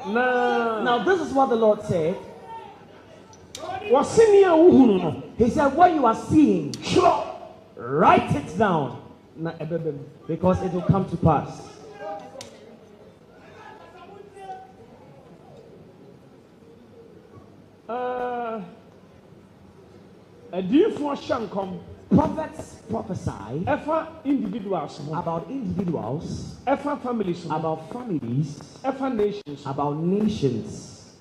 Now this is what the Lord said. He said, what you are seeing, write it down, because it will come to pass. Prophets prophesy about individuals, about families, about nations.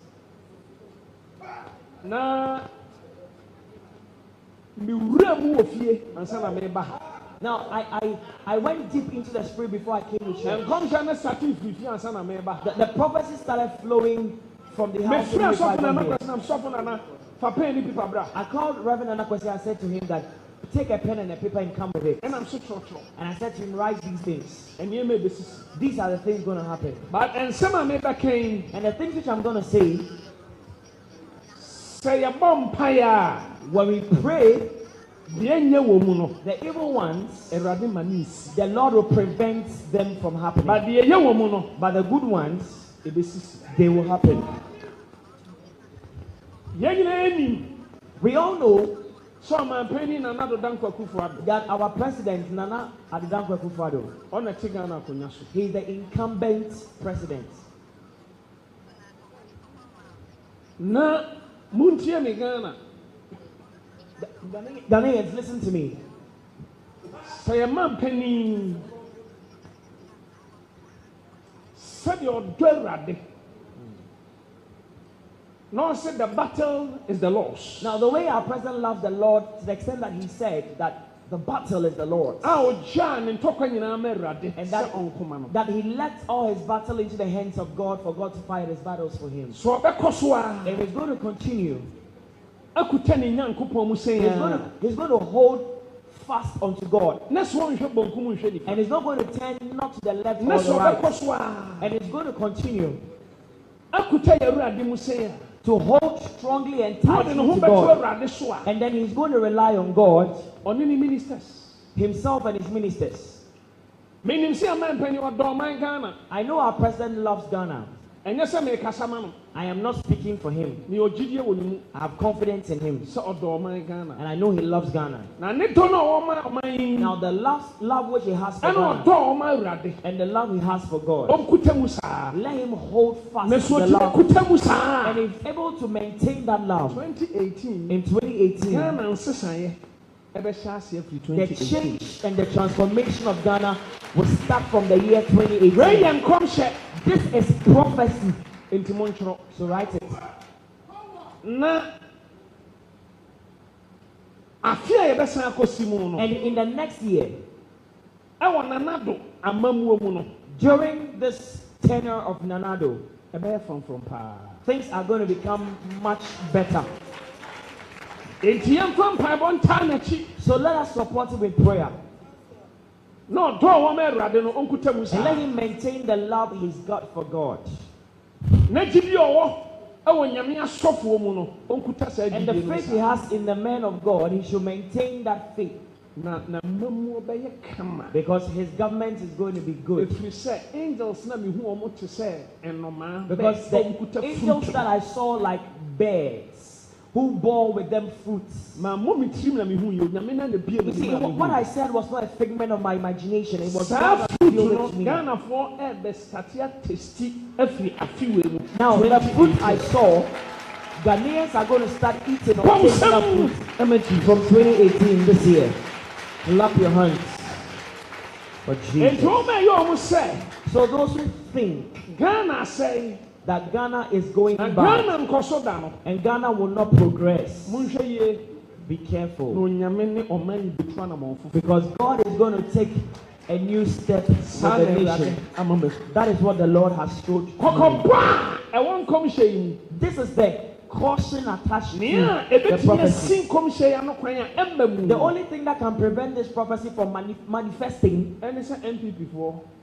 Now, I went deep into the spirit before I came to church. The prophecy started flowing from the house. I called Reverend Anakwesi. I said to him that take a pen and a paper and come with it. And I said to him, write these things. These are the things going to happen. And the things which I'm going to say, when we pray, the evil ones, the Lord will prevent them from happening. But the good ones, they will happen. We all know that our president, Nana Addo Akufo, he is the incumbent president. Ghanaians, listen to me. No, said the battle is the Lord's. Now, the way our president loves the Lord to the extent that he said that the battle is the Lord's. And that he lets all his battle into the hands of God for God to fight his battles for him. So it is going to continue. He's going to hold fast unto God. And he's not going to turn not to the left or the right. And it's going to continue to hold strongly and tightly to God. And then he's going to rely on God, on any ministers, himself and his ministers. I know our president loves Ghana. I am not speaking for him. I have confidence in him. And I know he loves Ghana. Now the love which he has for Ghana and the love he has for God, let him hold fast to the love. And he's able to maintain that love. In 2018, the change and the transformation of Ghana will start from the year 2018. This is prophecy. So write it. And in the next year, during this tenure of Nanado, things are going to become much better. So let us support him with prayer. And let him maintain the love he's got for God. And the faith he has in the man of God, he should maintain that faith. Because his government is going to be good. Because the angels that I saw like birds, who bore with them fruits. You see, what I said was not a figment of my imagination. It was God that revealed it to me. Now, the fruit I saw, Ghanaians are going to start eating or taking that fruit from 2018 this year. Clap your hands for Jesus. So those who think Ghana say that Ghana is going back and Ghana will not progress, be careful, because God is going to take a new step with the nation. That is what the Lord has showed me. This is the caution attached to the prophecy. The only thing that can prevent this prophecy from manifesting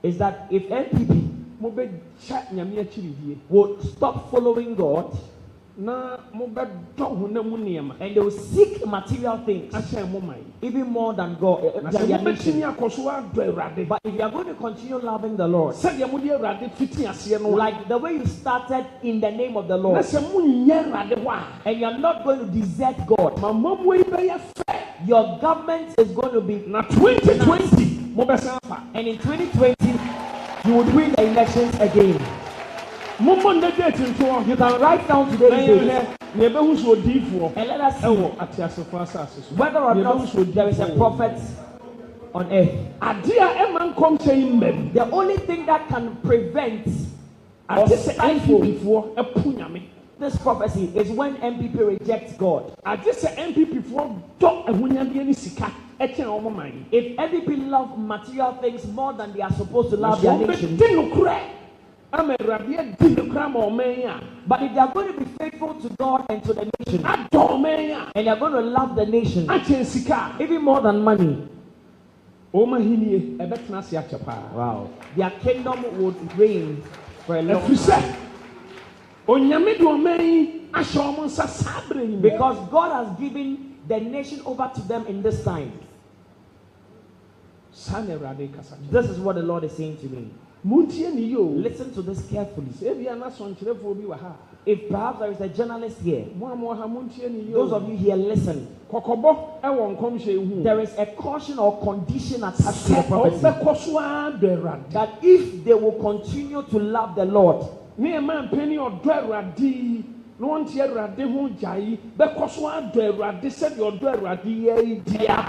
is that if NPP would stop following God na mo be do honam niema and they will seek material things even more than God. But if you are going to continue loving the Lord, like the way you started in the name of the Lord, and you are not going to desert God, your government is going to be 2020, and in 2020 you would win the elections again. You can write down today's date and let us see whether or not there is a prophet on earth. The only thing that can prevent or stifle this prophecy is when MPP rejects God. If MPP love material things more than they are supposed to love their nation, but if they are going to be faithful to God and to the nation, and they are going to love the nation even more than money, wow, their kingdom would reign for a long time. Because God has given the nation over to them in this time. This is what the Lord is saying to me. Listen to this carefully. If perhaps there is a journalist here, those of you here listen. There is a caution or condition attached to the prophecy that if they will continue to love the Lord, their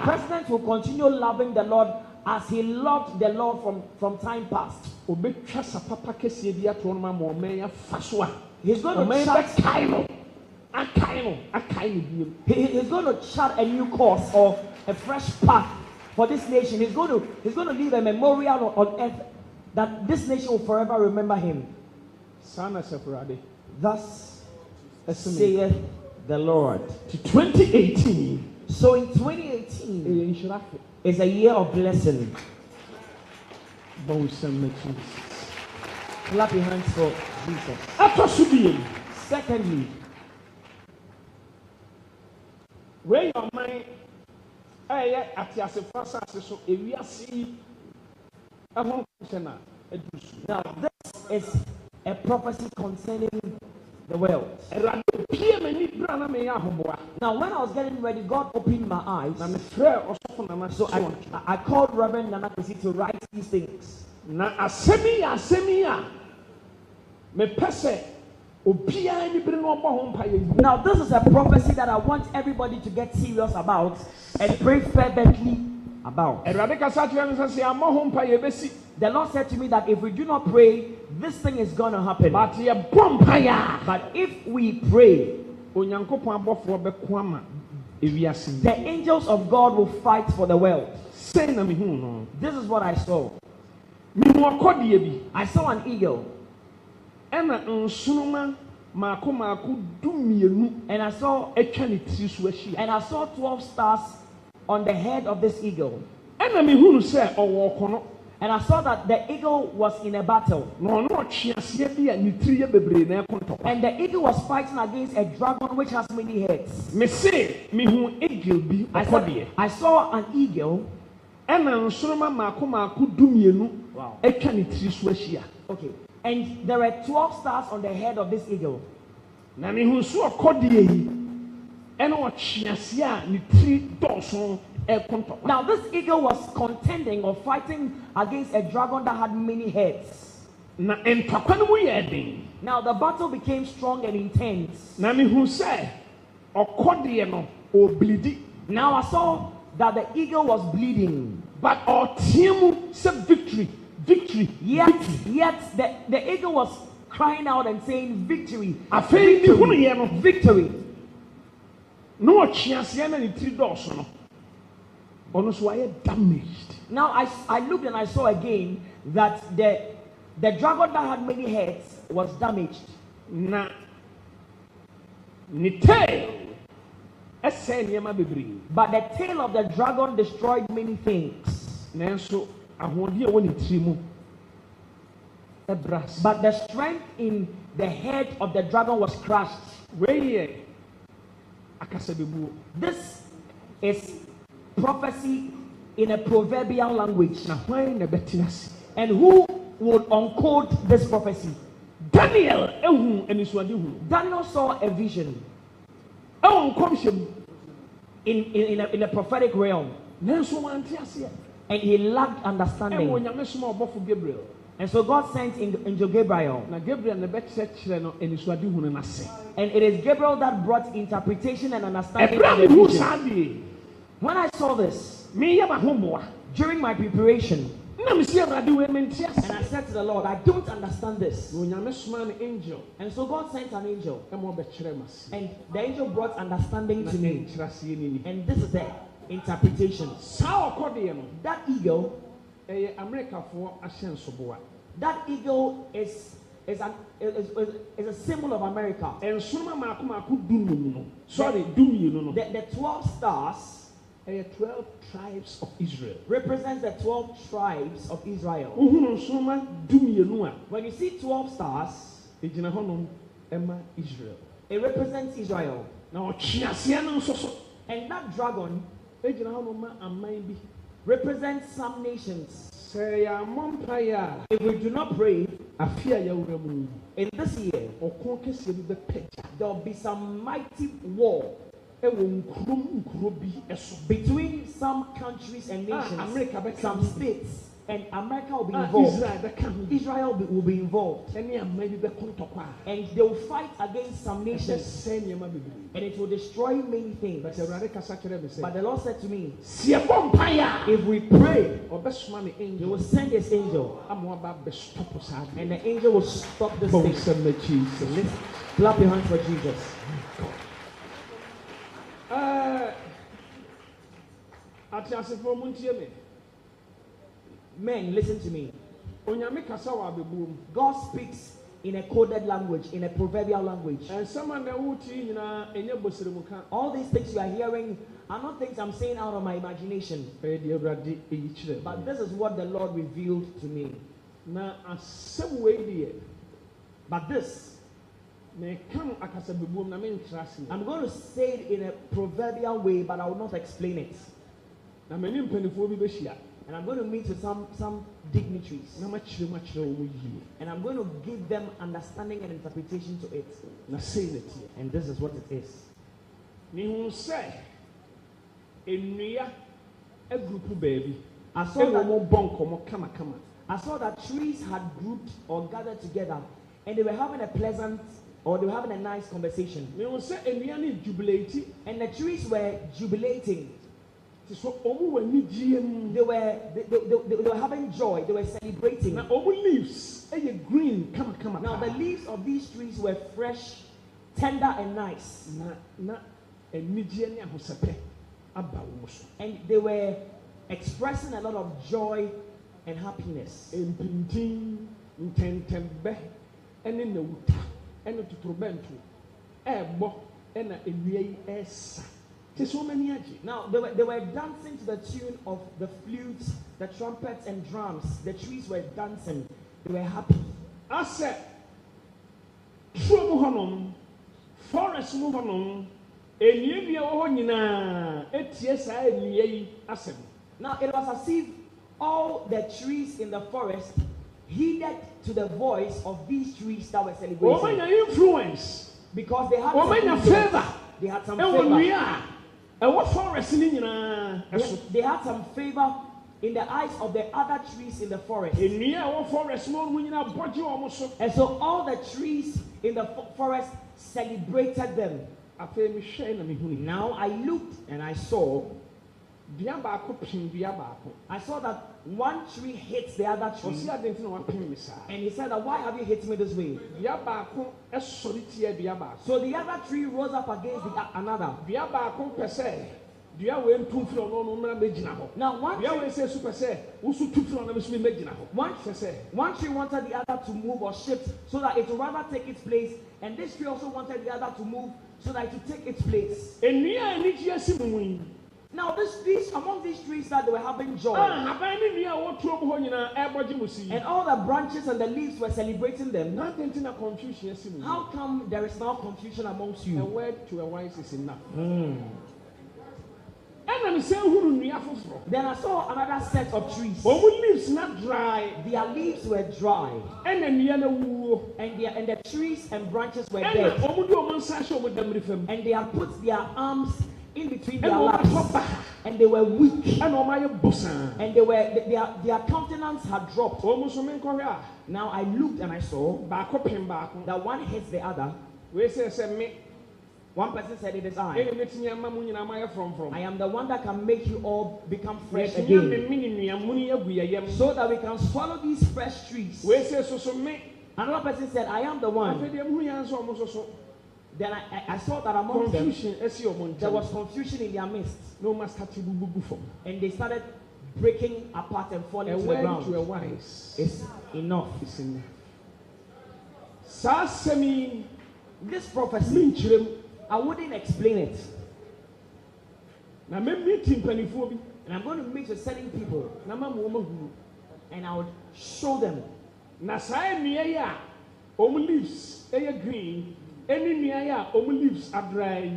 president will continue loving the Lord as he loved the Lord from time past. He's going to chart a new course or a fresh path for this nation. He's going to leave a memorial on earth that this nation will forever remember him. Thus saith the Lord. 2018. So in 2018 is a year of blessing. Clap your hands for Jesus. Secondly, where your mind now this is a prophecy concerning the world. Now when I was getting ready, God opened my eyes. So I called Reverend Nana to write these things. Now this is a prophecy that I want everybody to get serious about and pray fervently about. The Lord said to me that if we do not pray, this thing is going to happen. But if we pray, the angels of God will fight for the world. This is what I saw. I saw an eagle. And I saw 12 stars on the head of this eagle. And I saw that the eagle was in a battle. And the eagle was fighting against a dragon which has many heads. I saw an eagle. Wow. Okay. And there were 12 stars on the head of this eagle. Now this eagle was contending or fighting against a dragon that had many heads. Now the battle became strong and intense. Now I saw that the eagle was bleeding. But our team said victory. Victory. Yet the eagle was crying out and saying victory. Victory. Victory. No chance. Damaged. Now I looked and I saw again that the dragon that had many heads was damaged. But the tail of the dragon destroyed many things. But the strength in the head of the dragon was crushed. This is prophecy in a proverbial language. And who would uncode this prophecy? Daniel saw a vision in a prophetic realm. And he lacked understanding. And so God sent Angel Gabriel. And it is Gabriel that brought interpretation and understanding to the vision. When I saw this, during my preparation, and I said to the Lord, I don't understand this. And so God sent an angel. And the angel brought understanding to me. And this is the interpretation. That eagle is a symbol of America. The 12 stars 12 tribes of Israel represents the 12 tribes of Israel. When you see 12 stars, it represents Israel. And that dragon represents some nations. If we do not pray in this year, there will be some mighty war between some countries and nations, some states, and America will be involved. Israel will be involved. And they will fight against some nations. And it will destroy many things. But the Lord said to me, if we pray, He will send His angel. And the angel will stop this thing. Clap your hands for Jesus. Men, listen to me. God speaks in a coded language, in a proverbial language. All these things you are hearing are not things I'm saying out of my imagination. But this is what the Lord revealed to me. But this, I'm going to say it in a proverbial way, but I will not explain it. And I'm going to meet with some dignitaries. And I'm going to give them understanding and interpretation to it. And this is what it is. I saw that trees had grouped or gathered together, and they were having a pleasant, or they were having a nice conversation. And the trees were jubilating. They were having joy. They were celebrating. Now the leaves of these trees were fresh, tender, and nice. And they were expressing a lot of joy and happiness. Now they were dancing to the tune of the flutes, the trumpets, and drums. The trees were dancing. They were happy. I said, forest move on. Now it was as if all the trees in the forest heeded to the voice of these trees that were celebrating. Influence, because they had some favor. They had some favor. They had some favor in the eyes of the other trees in the forest. And so all the trees in the forest celebrated them. Now I looked and I saw that one tree hits the other tree. And he said, why have you hit me this way? So the other tree rose up against another. Now one tree wanted the other to move or shift so that it would rather take its place, and this tree also wanted the other to move so that it would take its place. Now, among these trees that they were having joy, and all the branches and the leaves were celebrating them. How come there is now confusion amongst you? A word to a wise is enough. Then I saw another set of trees. Leaves not dry. Their leaves were dry, and the trees and branches were dead. And they had put their arms in between their laps, and they were weak, and their countenance had dropped. Now I looked and I saw that one hits the other. One person said, it is I. I am the one that can make you all become fresh again, so that we can swallow these fresh trees. Another person said, I am the one. Then I saw that among them there was confusion in their midst, and they started breaking apart and falling to the ground. It's enough. This prophecy, I wouldn't explain it. And I'm going to meet with certain people, and I would show them. Green. Any near leaves are dry.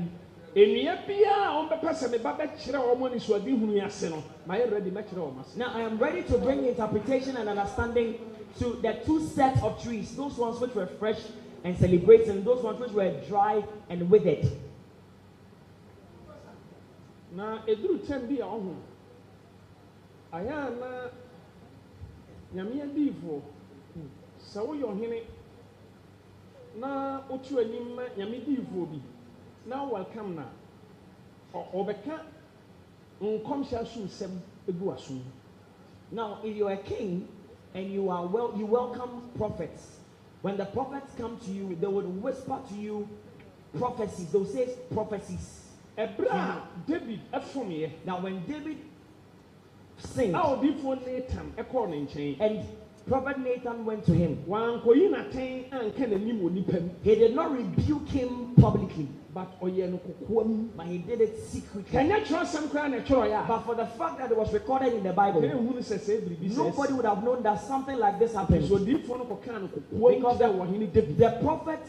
Now I am ready to bring interpretation and understanding to the two sets of trees, those ones which were fresh and celebrating, and those ones which were dry and withered. Now a drew 10 be on. I am Yamia Divo. So you're here. Na otu anim nyamedi ifobi na welcome na obeka nkomhya so nsem egu aso. Now if you are a king and you welcome prophets, when the prophets come to you, they would whisper to you prophecies. They'll say prophecies. Ebra David afomye. Now when David sings, and Prophet Nathan went to him. He did not rebuke him publicly, but he did it secretly. But for the fact that it was recorded in the Bible, nobody would have known that something like this happened. Because the prophet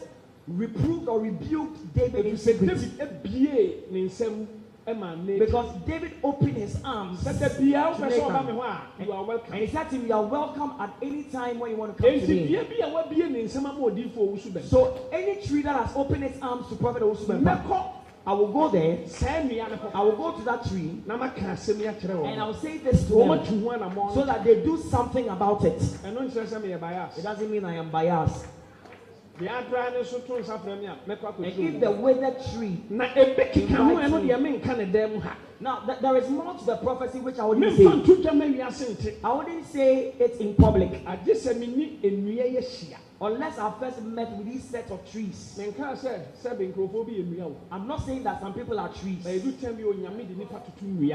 reproved or rebuked David in secret. Because David opened his arms to Nathan, and he said to him, you are welcome at any time when you want to come to me. So any tree that has opened its arms to Prophet Owusu Bempah, I will go there, I will go to that tree, and I will say this to them, so that they do something about it. It doesn't mean I am biased. And if the withered tree, now there is more to the prophecy which I wouldn't say. I wouldn't say it's in public. Unless I first met with these set of trees. I'm not saying that some people are trees,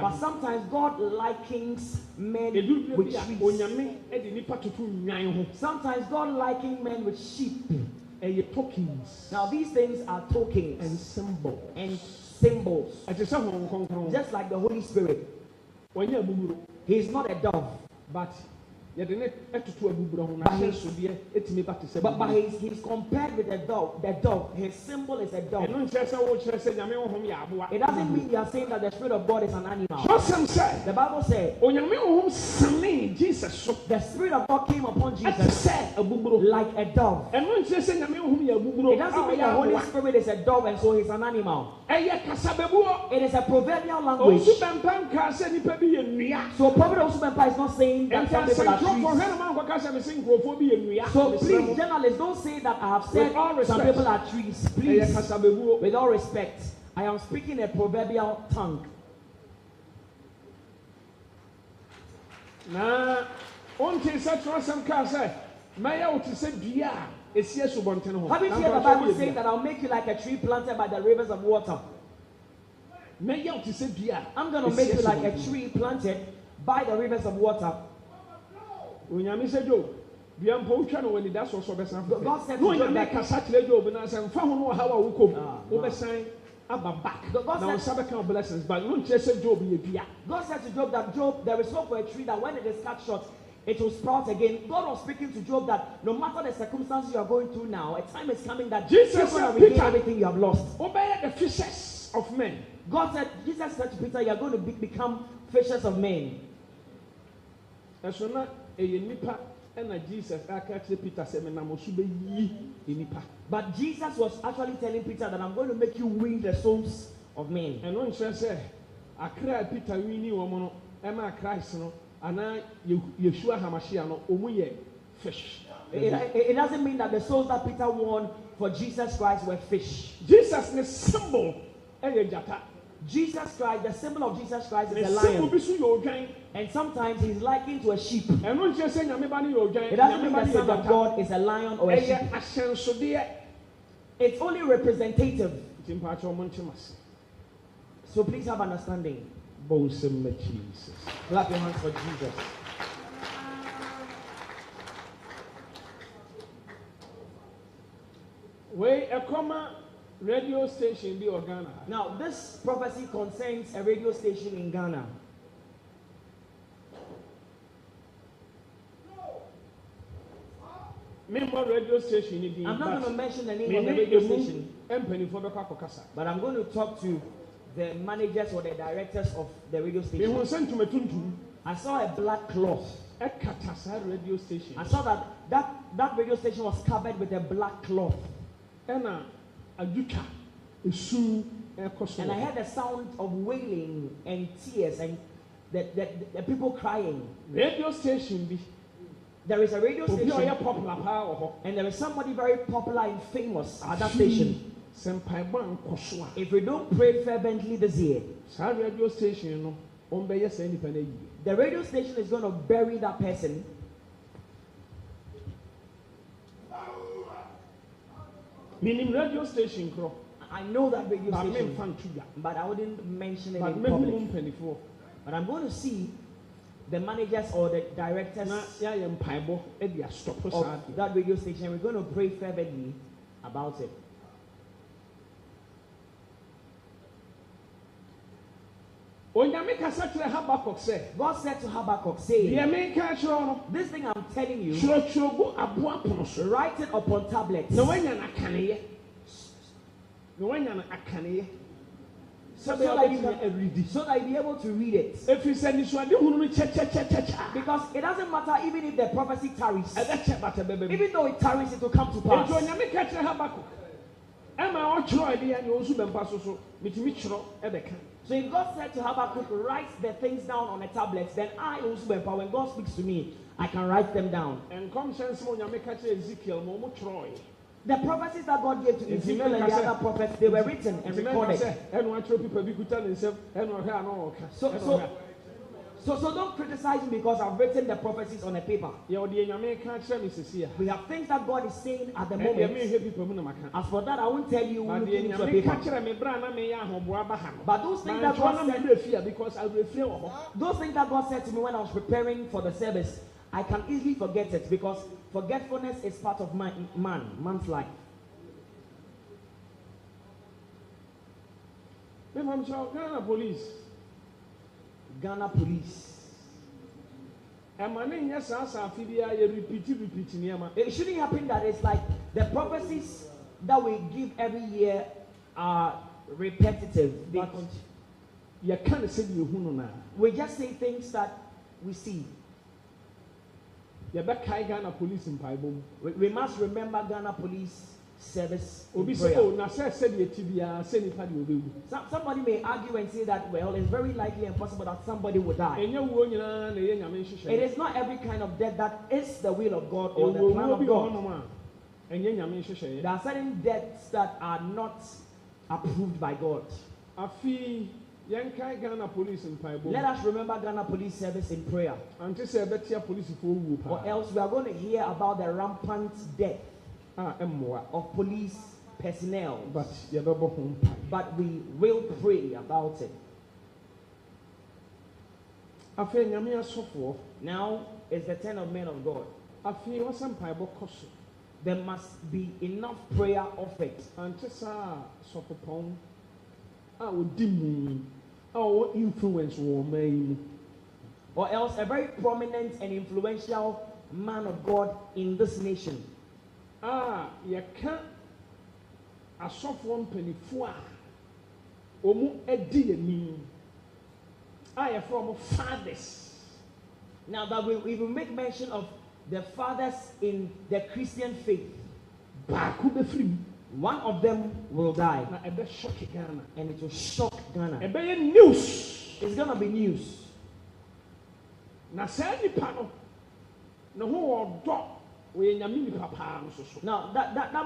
but sometimes God likens men with trees. Sometimes God likens men with sheep. Now these things are tokens and symbols. Just like the Holy Spirit. He is not a dove, but he's compared with a dove. The dove, his symbol is a dove. It doesn't mean you are saying that the Spirit of God is an animal. The Bible says the Spirit of God came upon Jesus like a dove. It doesn't mean the Holy Spirit is a dove and so he's an animal. It is a proverbial language. So Prophet Owusu Bempah is not saying that some people are trees. So please, journalists, don't say that I have said some people are trees. Please, with all respect, I am speaking a proverbial tongue. Now, haven't you heard the Bible saying that I'll make you like a tree planted by the rivers of water? I'm going to make you like a tree planted by the rivers of water. God said to Job, back. God said blessings, but you just Job. God said to Job that Job, there is hope for a tree that when it is cut short, it will sprout again. God was speaking to Job that no matter the circumstances you are going through now, a time is coming that Jesus you're going to regain everything you have lost. Obey the fishes of men. Jesus said to Peter, you are going to become fishers of men. And so now, Jesus Peter said, but Jesus was actually telling Peter that I'm going to make you win the souls of men. And one says, I cried Peter winnie woman, Emma Christ, and I Yeshua Hamashiach, Omuye fish. It doesn't mean that the souls that Peter won for Jesus Christ were fish. Jesus is symbol. Jesus Christ, the symbol of Jesus Christ is a lion. And sometimes he's likened to a sheep. It doesn't mean the Son of God is a lion or a sheep. It's only representative. So please have understanding. Clap your hands for Jesus. Radio station be Ghana. Now, this prophecy concerns a radio station in Ghana. Radio station. I'm not going to mention the name of the radio station, but I'm going to talk to the managers or the directors of the radio station. I saw a black cloth. Radio station. I saw that radio station was covered with a black cloth. And I heard the sound of wailing and tears and the people crying. Radio station. There is a radio station and there is somebody very popular and famous at that station. If we don't pray fervently this year, radio station, the radio station is going to bury that person. Meaning radio station, I know that radio station, but I wouldn't mention it in public. But I'm going to see the managers or the directors of that radio station. We're going to pray fervently about it. God said to Habakkuk, say, this thing I'm telling you, write it upon tablets. So that you'll be able to read it. Because it doesn't matter even if the prophecy tarries. Even though it tarries, it will come to pass. So if God said to Habakkuk, write the things down on a tablet, then I, Owusu Bempah, when God speaks to me, I can write them down. The prophecies that God gave to Ezekiel and the other prophets, they were written and recorded. So don't criticize me because I've written the prophecies on a paper. We have things that God is saying at the moment. As for that, I won't tell you looking into a paper. But those things that God said to me when I was preparing for the service, I can easily forget it because forgetfulness is part of man's life. Ghana police. It shouldn't happen that it's like the prophecies that we give every year are repetitive. We just say things that we see. We must remember Ghana police service in prayer. Somebody may argue and say that, well, it's very likely and possible that somebody will die. It is not every kind of death that is the will of God or the plan of God. There are certain deaths that are not approved by God. Let us remember Ghana police service in prayer. Or else we are going to hear about the rampant death of police personnel. But we will pray about it. Now is the turn of men of God. There must be enough prayer offered. influence woman, or else a very prominent and influential man of God in this nation. You can't a soft one penny for Omu Edi. I am from fathers. Now that we will make mention of the fathers in the Christian faith, one of them will die. And it will shock Ghana. News. It's gonna be news. Now that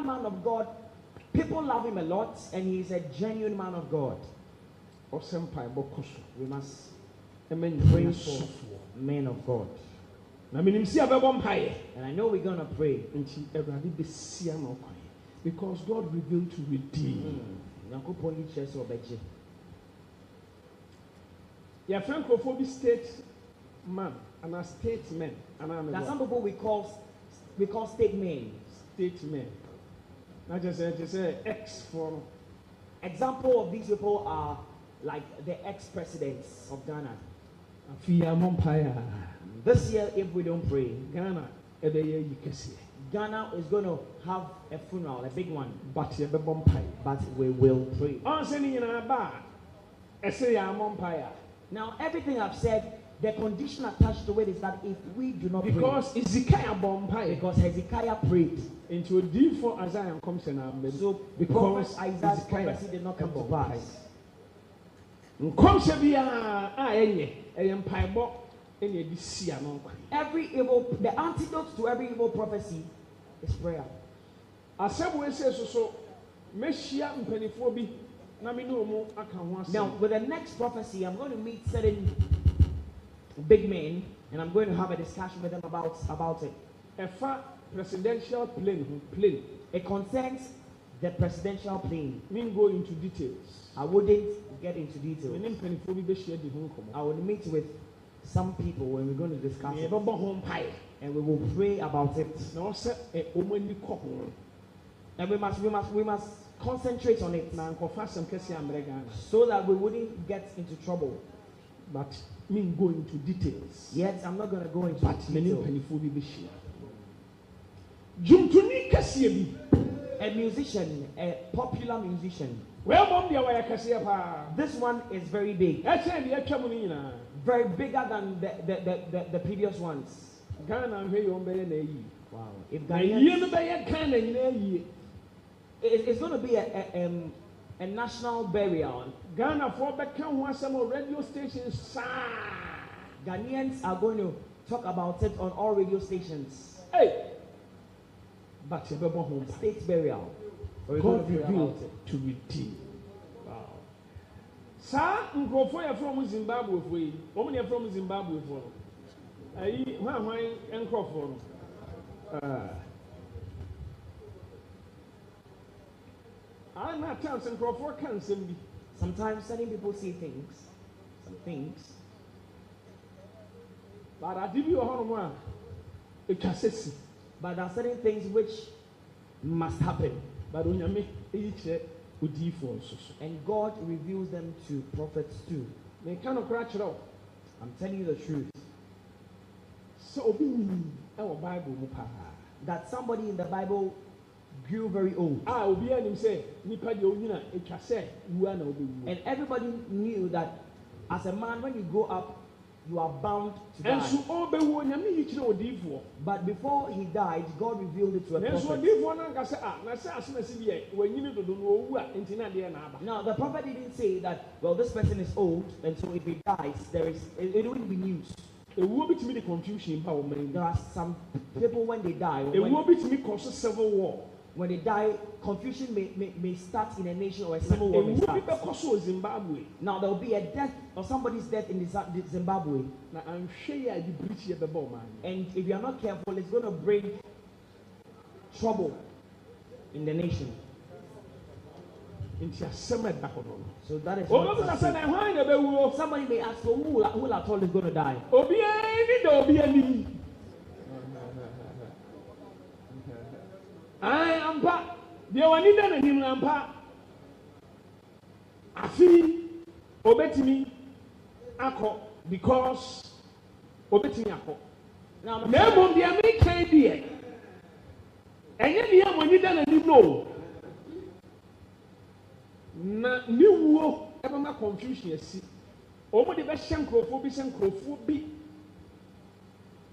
man of God, people love him a lot, and he's a genuine man of God. We must pray for men of God. And I know we're gonna pray. Because God revealed to redeem. Your friend Kofi statesman and a statesman. Now some people we call statesmen. Statesmen. Not just say ex for. Example of these people are like the ex-presidents of Ghana. This year, if we don't pray, Ghana is going to have a funeral, a big one. But we will pray. Now, everything I've said, the condition attached to it is that if we do not pray, because Hezekiah prayed. Into a deep for Isaiah comes in. So because Isaiah's prophecy did not come to pass. Every evil, the antidote to every evil prophecy is prayer. Now, with the next prophecy, I'm going to meet certain big men, and I'm going to have a discussion with them about it. Presidential plane. It concerns the presidential plane. Mean go into details. I wouldn't get into details. I will meet with some people when we're going to discuss it. And we will pray about it. And we must concentrate on it so that we wouldn't get into trouble. But mean go into details. Yet I'm not going to go into details. A musician, a popular musician. This one is very big. Very bigger than the previous ones. Wow. If it's going to be a national burial. Ghana for some radio stations. Ghanaians are going to talk about it on all radio stations. Hey. But state burial. God revealed to redeem. Wow. Sir, Nkrofo from Zimbabwe. Woman from Zimbabwe for. Why Nkrofo? I'm not telling Nkrofo can send me. Sometimes certain people see things, some things. But I give you a hormone. It can say. But there are certain things which must happen. But when you make each and God reveals them to prophets too. They cannot crash it out. I'm telling you the truth. So Obinim our Bible that somebody in the Bible grew very old. And everybody knew that as a man, when you grow up, you are bound to die. But before he died, God revealed it to a prophet. Now, the prophet didn't say that, well, this person is old, and so if he dies, it wouldn't be news. There are some people when they die, civil war. When they die, confusion may start in a nation or a civil war may start. Now there will be a death or somebody's death in Zimbabwe. And if you are not careful, it's going to bring trouble in the nation. So that is what somebody may ask, so who at all is going to die? I am back. They were needed in him. Afi obetimi akọ because obetimi akọ. Now memo bia me kan die. Enye bia mo ni da na ni no. Na ni wo e ba ma confusion asi. Omo de be hyenkrofo bi hyenkrofo bi.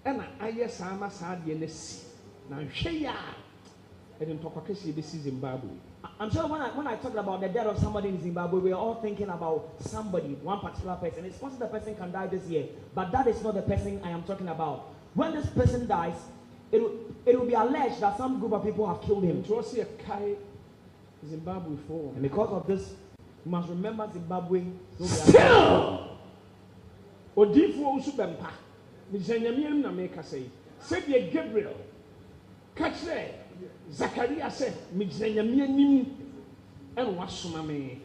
Ena aye sama sa de na si. Na hwe ya. E de ntokwa kese be si Zimbabwe. I'm sure when I talked about the death of somebody in Zimbabwe, we are all thinking about somebody, one particular person. It's possible the person can die this year, but that is not the person I am talking about. When this person dies, it will be alleged that some group of people have killed him. Zimbabwe for. And because of this, you must remember Zimbabwe. Still, Rev.Owusu Bempah. Mizanyamiam na make say. Said ye Gabriel. Catch there. Zachariah said, Mizanyamianim and wasuma me.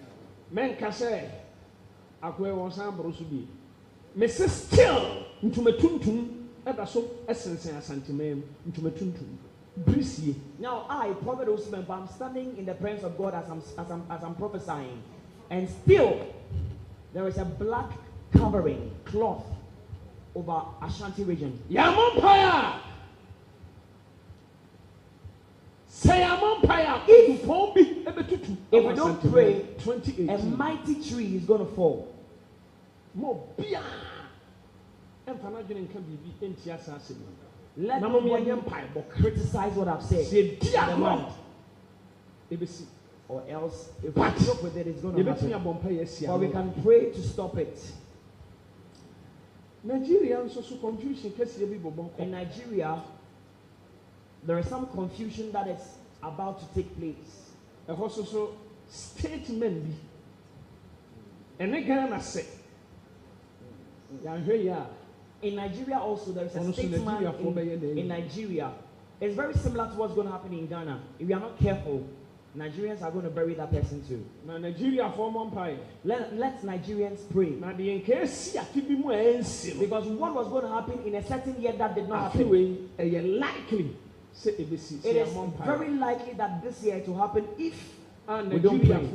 Nkansah. Akwe wonsan brosubi. Mrs. Still into metuntum. So essence and sentiment into metuntum. Now I, Prophet.Owusu Bempah, I'm standing in the presence of God as I'm prophesying, and still there is a black covering cloth over Ashanti region. Yamompire. Say Yamompire. If we don't pray, 2018, a mighty tree is going to fall. More beer. Let nobody criticize what I've said. Or else, if we joke with it, it's going to happen. But we can pray to stop it. In Nigeria, there is some confusion that is about to take place. Statement. And Ghana say, in Nigeria also, there is a statement in Nigeria. It's very similar to what's going to happen in Ghana. If we are not careful, Nigerians are going to bury that person too. Now Nigeria for Empire. Let Nigerians pray. Now the because what was going to happen in a certain year that did not happen. Likely. It is very likely that this year it will happen if we don't pray.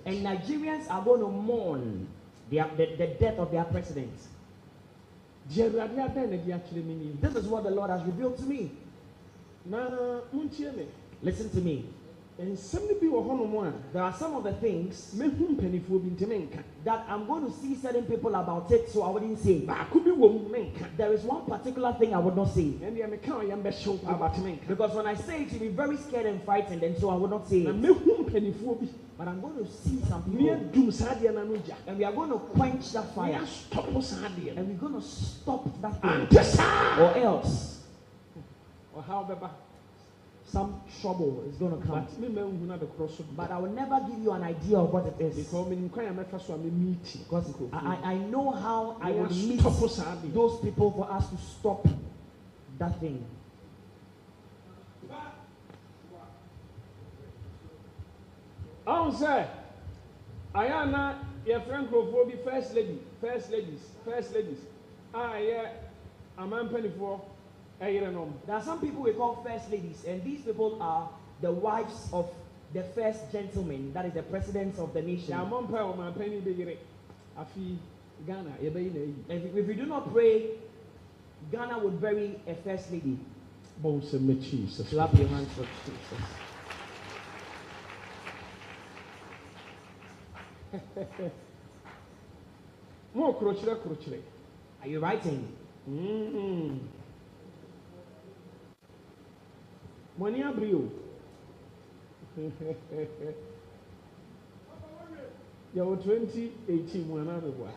And Nigerians are going to mourn the death of their president. This is what the Lord has revealed to me. Listen to me. There are some of the things that I'm going to see certain people about it, so I wouldn't say. There is one particular thing I would not say. Because when I say it, you'll be very scared and frightened, and so I would not say it. But I'm going to see some people, and we are going to quench that fire, and we're going to stop that thing, or else, or however, some trouble is going to come. But I will never give you an idea of what it is. Because I know how I will meet those people for us to stop that thing. Say, Ayana, your friend Kofi, first ladies. A man penny for. There are some people we call first ladies, and these people are the wives of the first gentleman, that is the president of the nation. If we do not pray, Ghana would bury a first lady. Clap your hands for Jesus. Are you writing? Money abrio. Yewo 2018 mwana bwa.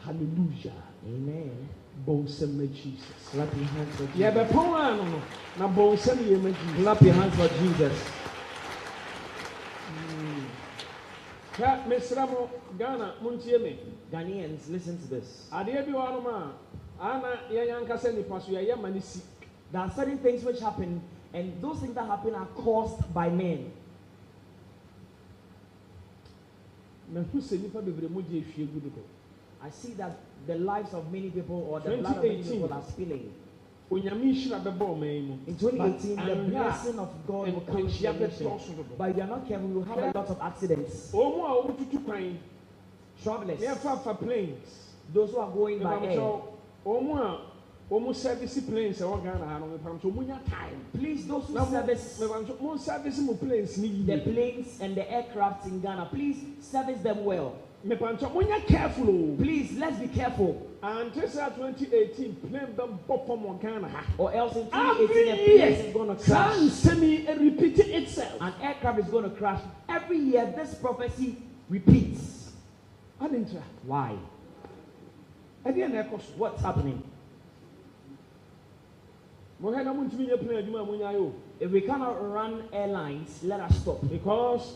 Hallelujah. Amen. Bonsem Jesus. Clap your hands for Jesus. Yeah, be pon ano na bonsem ye ma Jesus. Clap your hands for Jesus. Mesramo Ghana muntie me. Ghanaians, listen to this. Ade bi wa no ma. There are certain things which happen, and those things that happen are caused by men. I see that the lives of many people or the blood of many people are spilling. In 2018, the blessing of God will come to your nation. But if you are not careful, you will have a lot of accidents. Travelers, those who are going by air. Service planes please, those who service the planes and the aircraft in Ghana, please service them well. Please, let's be careful. And this 2018 plane or else in 2018 a plane is going to crash. Repeat itself. An aircraft is going to crash. Every year this prophecy repeats. Why? What's happening? If we cannot run airlines, let us stop. Because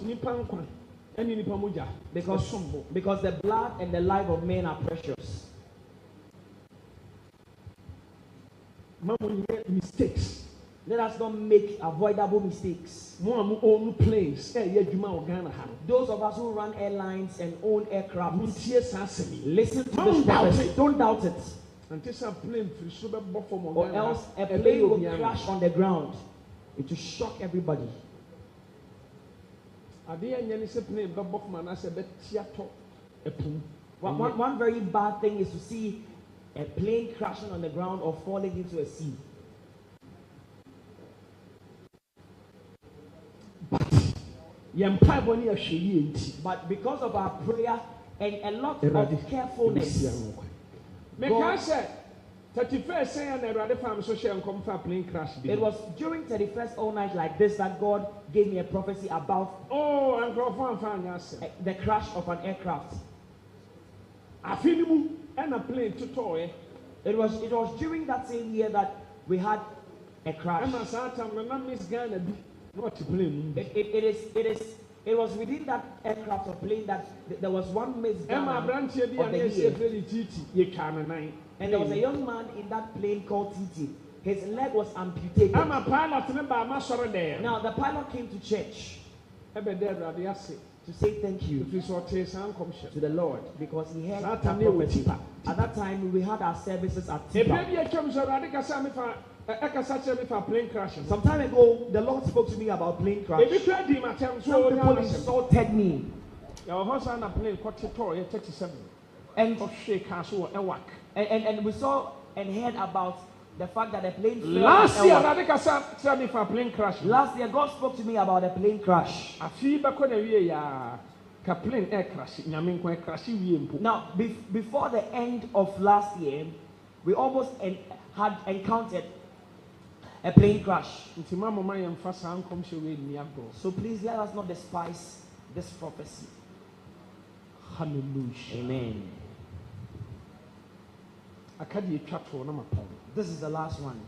the blood and the life of men are precious. Mistakes. Let us not make avoidable mistakes. Those of us who run airlines and own aircraft, listen to this prophecy. Don't doubt it. Or else a plane will crash on the ground. It will shock everybody. One very bad thing is to see a plane crashing on the ground or falling into a sea. But because of our prayer and a lot of carefulness, Mcbrown 31st it was during 31st all night like this that God gave me a prophecy about the crash of an aircraft. It was during that same year that we had a crash. It was within that aircraft or plane that there was one Miss Ghana of the year. And there was a young man in that plane called Titi. His leg was amputated. Now the pilot came to church to say thank you to the Lord because he had that prophecy. At that time we had our services at Tipa. Some time ago, the Lord spoke to me about plane crash. Some people insulted me. And we saw and heard about the fact that the plane fell. Last year, God spoke to me about a plane crash. Now, before the end of last year, we almost had encountered a plane crash. So please let us not despise this prophecy. Hallelujah. Amen. This is the last one.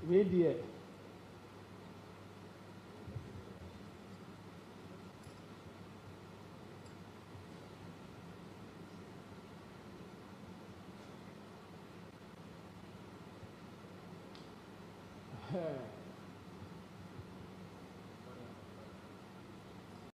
Radio.